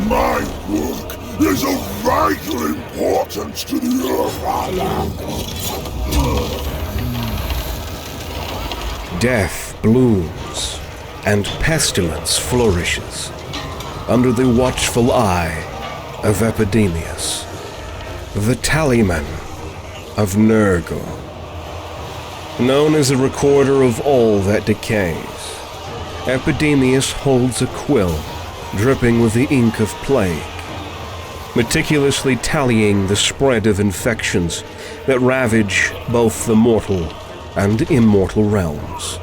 My work is of vital importance to the Earth. Death blooms, and pestilence flourishes under the watchful eye of Epidemius, the Tallyman of Nurgle. Known as a recorder of all that decays, Epidemius holds a quill dripping with the ink of plague, meticulously tallying the spread of infections that ravage both the mortal and immortal realms.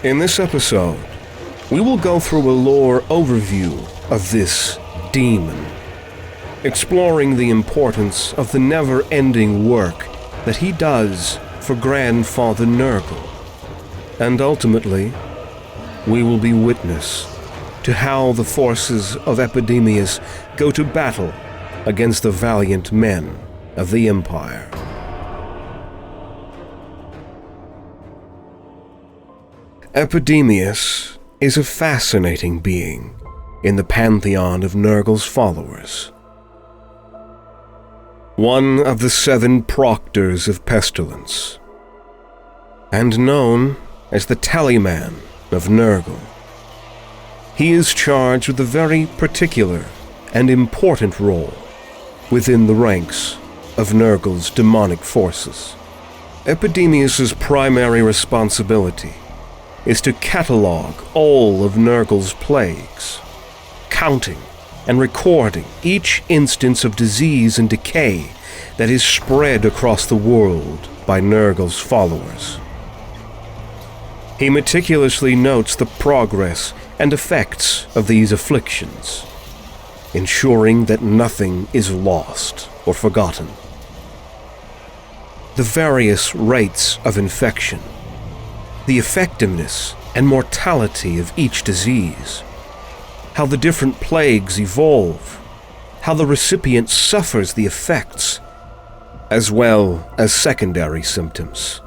In this episode, we will go through a lore overview of this demon, exploring the importance of the never-ending work that he does for Grandfather Nurgle, and ultimately, we will be witness to how the forces of Epidemius go to battle against the valiant men of the Empire. Epidemius is a fascinating being in the pantheon of Nurgle's followers. One of the 7 proctors of pestilence, and known as the Tallyman of Nurgle. He is charged with a very particular and important role within the ranks of Nurgle's demonic forces. Epidemius's primary responsibility is to catalog all of Nurgle's plagues, counting and recording each instance of disease and decay that is spread across the world by Nurgle's followers. He meticulously notes the progress and effects of these afflictions, ensuring that nothing is lost or forgotten. The various rates of infection, the effectiveness and mortality of each disease, how the different plagues evolve, how the recipient suffers the effects, as well as secondary symptoms,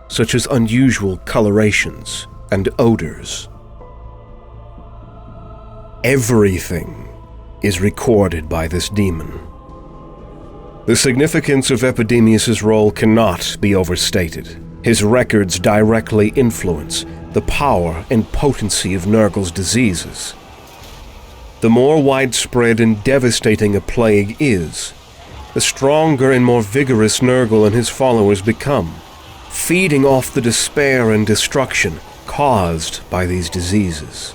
such as unusual colorations and odors. Everything is recorded by this demon. The significance of Epidemius's role cannot be overstated. His records directly influence the power and potency of Nurgle's diseases. The more widespread and devastating a plague is, the stronger and more vigorous Nurgle and his followers become, feeding off the despair and destruction caused by these diseases.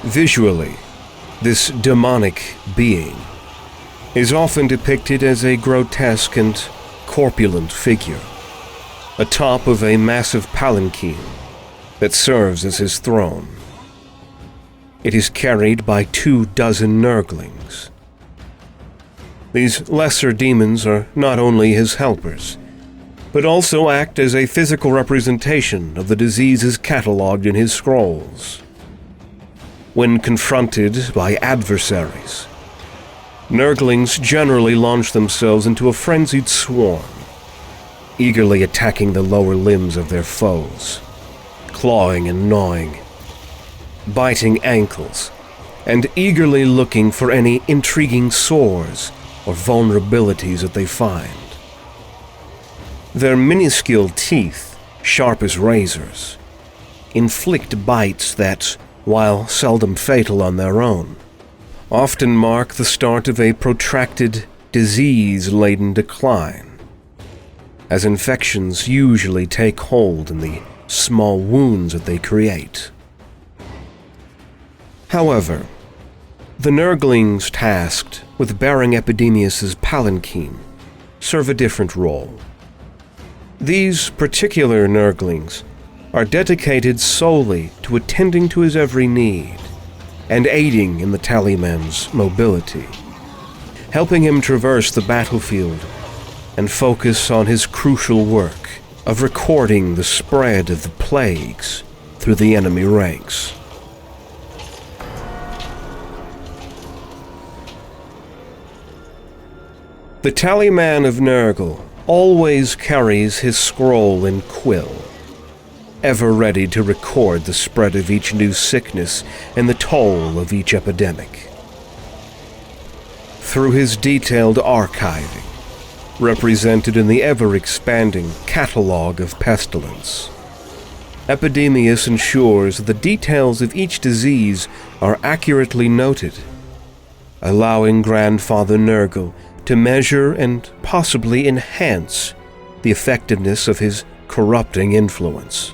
Visually, this demonic being is often depicted as a grotesque and corpulent figure, atop of a massive palanquin that serves as his throne. It is carried by 24 Nurglings. These lesser demons are not only his helpers, but also act as a physical representation of the diseases catalogued in his scrolls. When confronted by adversaries, Nurglings generally launch themselves into a frenzied swarm, eagerly attacking the lower limbs of their foes, clawing and gnawing, biting ankles, and eagerly looking for any intriguing sores or vulnerabilities that they find. Their minuscule teeth, sharp as razors, inflict bites that, while seldom fatal on their own, often mark the start of a protracted, disease-laden decline, as infections usually take hold in the small wounds that they create. However, the Nurglings tasked with bearing Epidemius's palanquin serve a different role. These particular Nurglings are dedicated solely to attending to his every need and aiding in the Tallyman's mobility, helping him traverse the battlefield and focus on his crucial work of recording the spread of the plagues through the enemy ranks. The Tallyman of Nurgle always carries his scroll and quill, ever ready to record the spread of each new sickness and the toll of each epidemic. Through his detailed archiving, represented in the ever-expanding catalogue of pestilence, Epidemius ensures the details of each disease are accurately noted, allowing Grandfather Nurgle to measure and possibly enhance the effectiveness of his corrupting influence.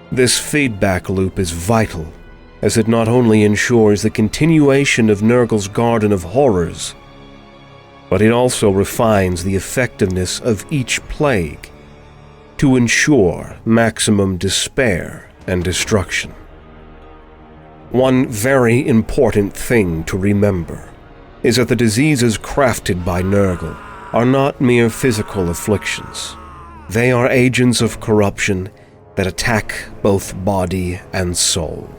This feedback loop is vital, as it not only ensures the continuation of Nurgle's Garden of Horrors, but it also refines the effectiveness of each plague to ensure maximum despair and destruction. One very important thing to remember is that the diseases crafted by Nurgle are not mere physical afflictions. They are agents of corruption that attack both body and soul.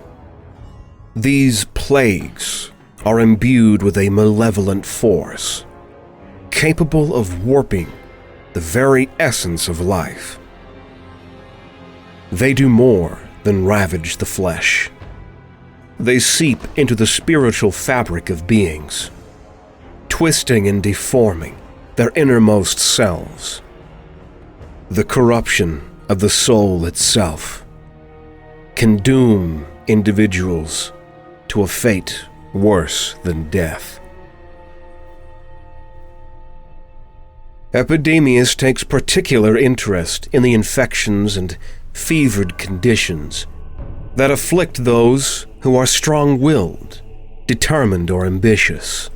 These plagues are imbued with a malevolent force, capable of warping the very essence of life. They do more than ravage the flesh. They seep into the spiritual fabric of beings, twisting and deforming their innermost selves. The corruption of the soul itself can doom individuals to a fate worse than death. Epidemius takes particular interest in the infections and fevered conditions that afflict those who are strong-willed, determined, or ambitious.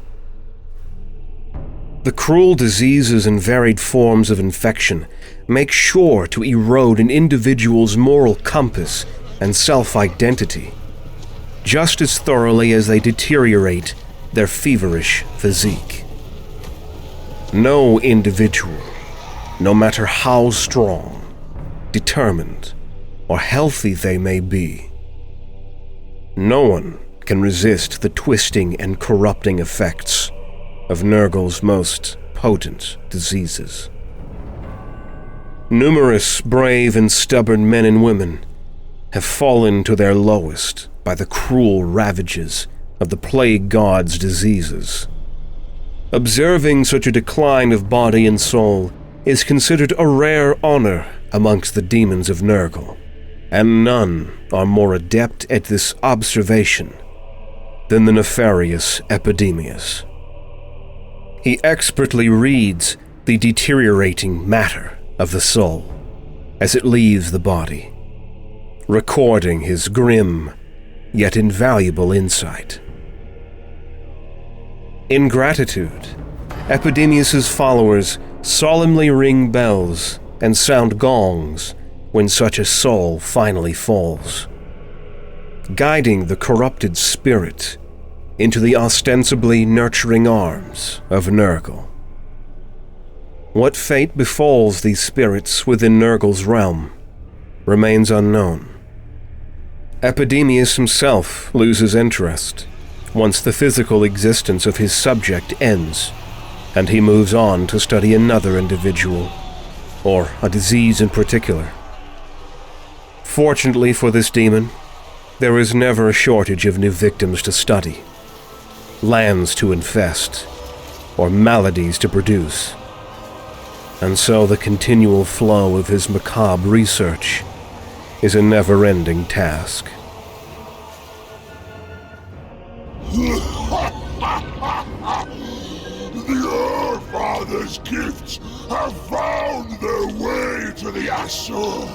The cruel diseases and varied forms of infection make sure to erode an individual's moral compass and self-identity, just as thoroughly as they deteriorate their feverish physique. No individual, no matter how strong, determined, or healthy they may be, no one can resist the twisting and corrupting effects of Nurgle's most potent diseases. Numerous brave and stubborn men and women have fallen to their lowest by the cruel ravages of the plague god's diseases. Observing such a decline of body and soul is considered a rare honor amongst the demons of Nurgle, and none are more adept at this observation than the nefarious Epidemius. He expertly reads the deteriorating matter of the soul as it leaves the body, recording his grim yet invaluable insight. In gratitude, Epidemius's followers solemnly ring bells and sound gongs when such a soul finally falls, guiding the corrupted spirit into the ostensibly nurturing arms of Nurgle. What fate befalls these spirits within Nurgle's realm remains unknown. Epidemius himself loses interest once the physical existence of his subject ends, and he moves on to study another individual, or a disease in particular. Fortunately for this demon, there is never a shortage of new victims to study, lands to infest, or maladies to produce. And so the continual flow of his macabre research is a never-ending task. The Earthfather's gifts have found their way to the Asur.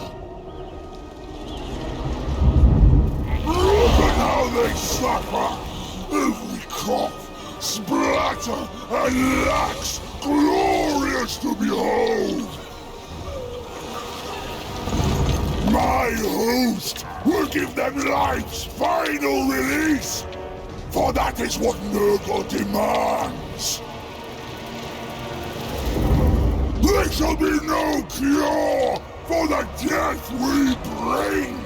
Look at how they suffer. Every cough, splatter, and lax, glorious to behold. My host will give them life's final release, for that is what Nurgle demands. There shall be no cure for the death we bring.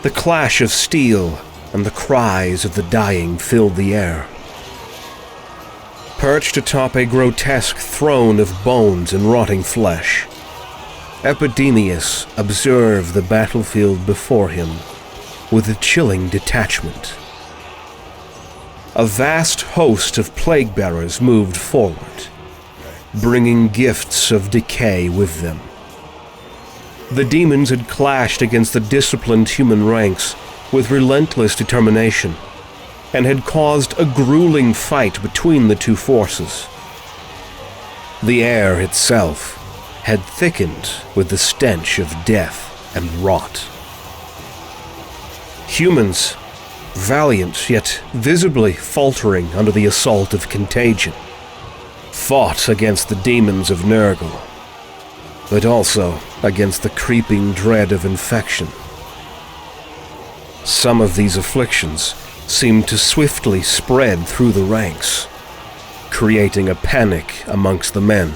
The clash of steel and the cries of the dying filled the air. Perched atop a grotesque throne of bones and rotting flesh, Epidemius observed the battlefield before him with a chilling detachment. A vast host of plague-bearers moved forward, bringing gifts of decay with them. The demons had clashed against the disciplined human ranks with relentless determination, and had caused a grueling fight between the two forces. The air itself had thickened with the stench of death and rot. Humans, valiant yet visibly faltering under the assault of contagion, fought against the demons of Nurgle, but also against the creeping dread of infection. Some of these afflictions seemed to swiftly spread through the ranks, creating a panic amongst the men.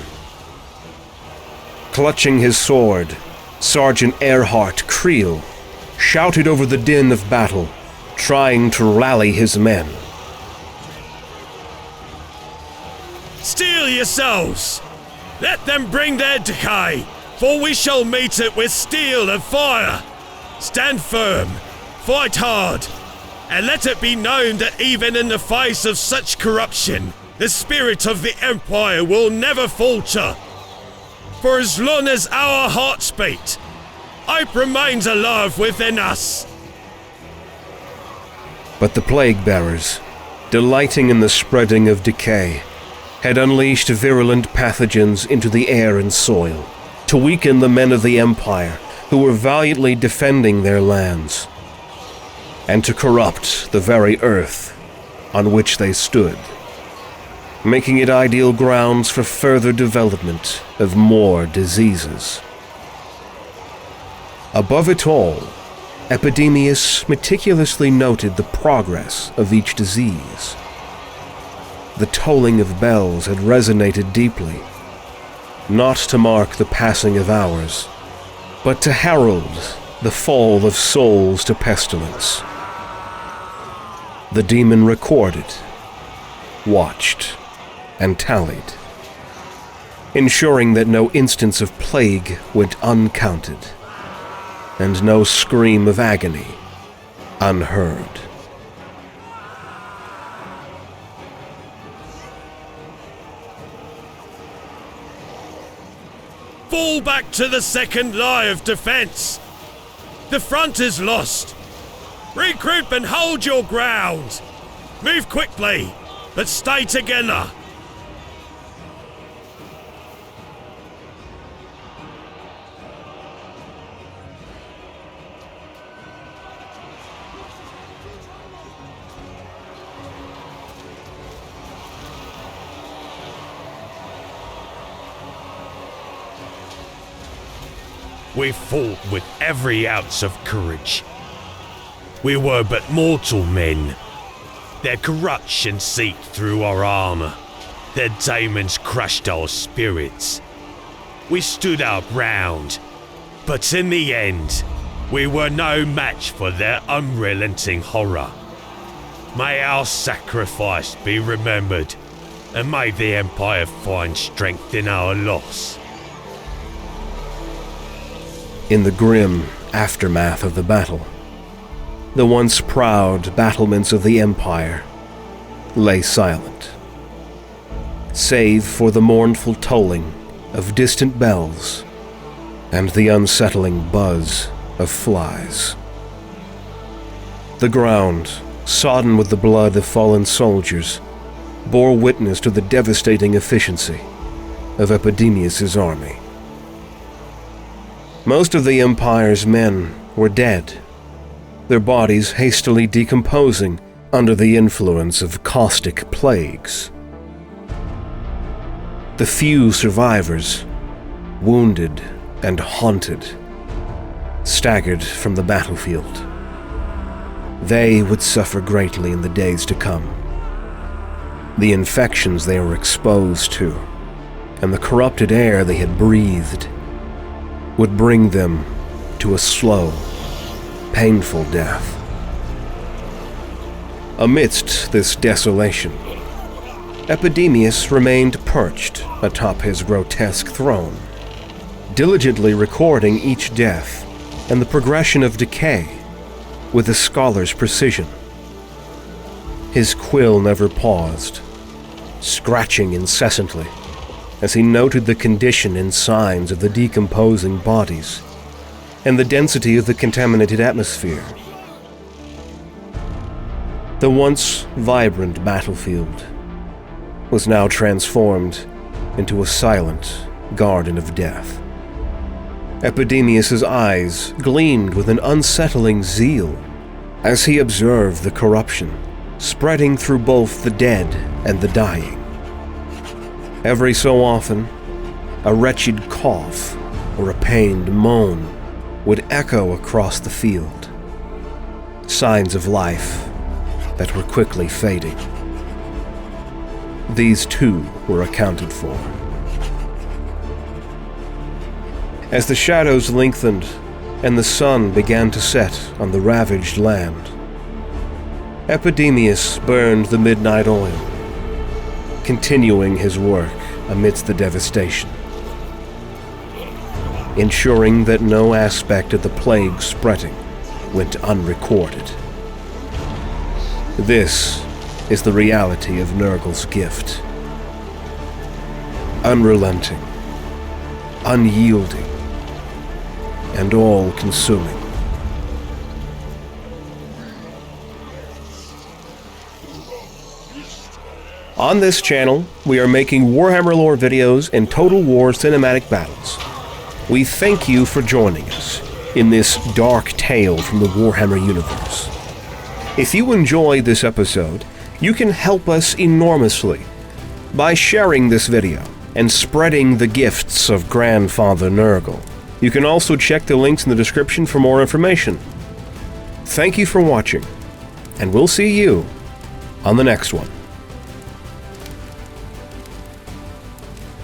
Clutching his sword, Sergeant Erhard Creel shouted over the din of battle, trying to rally his men. Steel yourselves! Let them bring their decay, for we shall meet it with steel and fire! Stand firm, fight hard, and let it be known that even in the face of such corruption, the spirit of the Empire will never falter. For as long as our hearts beat, hope remains alive within us. But the plague-bearers, delighting in the spreading of decay, had unleashed virulent pathogens into the air and soil to weaken the men of the Empire who were valiantly defending their lands, and to corrupt the very earth on which they stood, making it ideal grounds for further development of more diseases. Above it all, Epidemius meticulously noted the progress of each disease. The tolling of bells had resonated deeply, not to mark the passing of hours, but to herald the fall of souls to pestilence. The demon recorded, watched, and tallied, ensuring that no instance of plague went uncounted, and no scream of agony unheard. Fall back to the second line of defense! The front is lost! Regroup and hold your ground! Move quickly, but stay together! We fought with every ounce of courage. We were but mortal men. Their corruption seeped through our armor. Their demons crushed our spirits. We stood our ground, but in the end, we were no match for their unrelenting horror. May our sacrifice be remembered, and may the Empire find strength in our loss. In the grim aftermath of the battle, the once proud battlements of the Empire lay silent, save for the mournful tolling of distant bells and the unsettling buzz of flies. The ground, sodden with the blood of fallen soldiers, bore witness to the devastating efficiency of Epidemius' army. Most of the Empire's men were dead, their bodies hastily decomposing under the influence of caustic plagues. The few survivors, wounded and haunted, staggered from the battlefield. They would suffer greatly in the days to come. The infections they were exposed to, and the corrupted air they had breathed, would bring them to a slow painful death. Amidst this desolation, Epidemius remained perched atop his grotesque throne, diligently recording each death and the progression of decay with a scholar's precision. His quill never paused, scratching incessantly as he noted the condition and signs of the decomposing bodies and the density of the contaminated atmosphere. The once vibrant battlefield was now transformed into a silent garden of death. Epidemius's eyes gleamed with an unsettling zeal as he observed the corruption spreading through both the dead and the dying. Every so often, a wretched cough or a pained moan would echo across the field, signs of life that were quickly fading. These too were accounted for. As the shadows lengthened and the sun began to set on the ravaged land, Epidemius burned the midnight oil, continuing his work amidst the devastation, ensuring that no aspect of the plague spreading went unrecorded. This is the reality of Nurgle's gift. Unrelenting, unyielding, and all-consuming. On this channel, we are making Warhammer lore videos and Total War cinematic battles. We thank you for joining us in this dark tale from the Warhammer universe. If you enjoyed this episode, you can help us enormously by sharing this video and spreading the gifts of Grandfather Nurgle. You can also check the links in the description for more information. Thank you for watching, and we'll see you on the next one.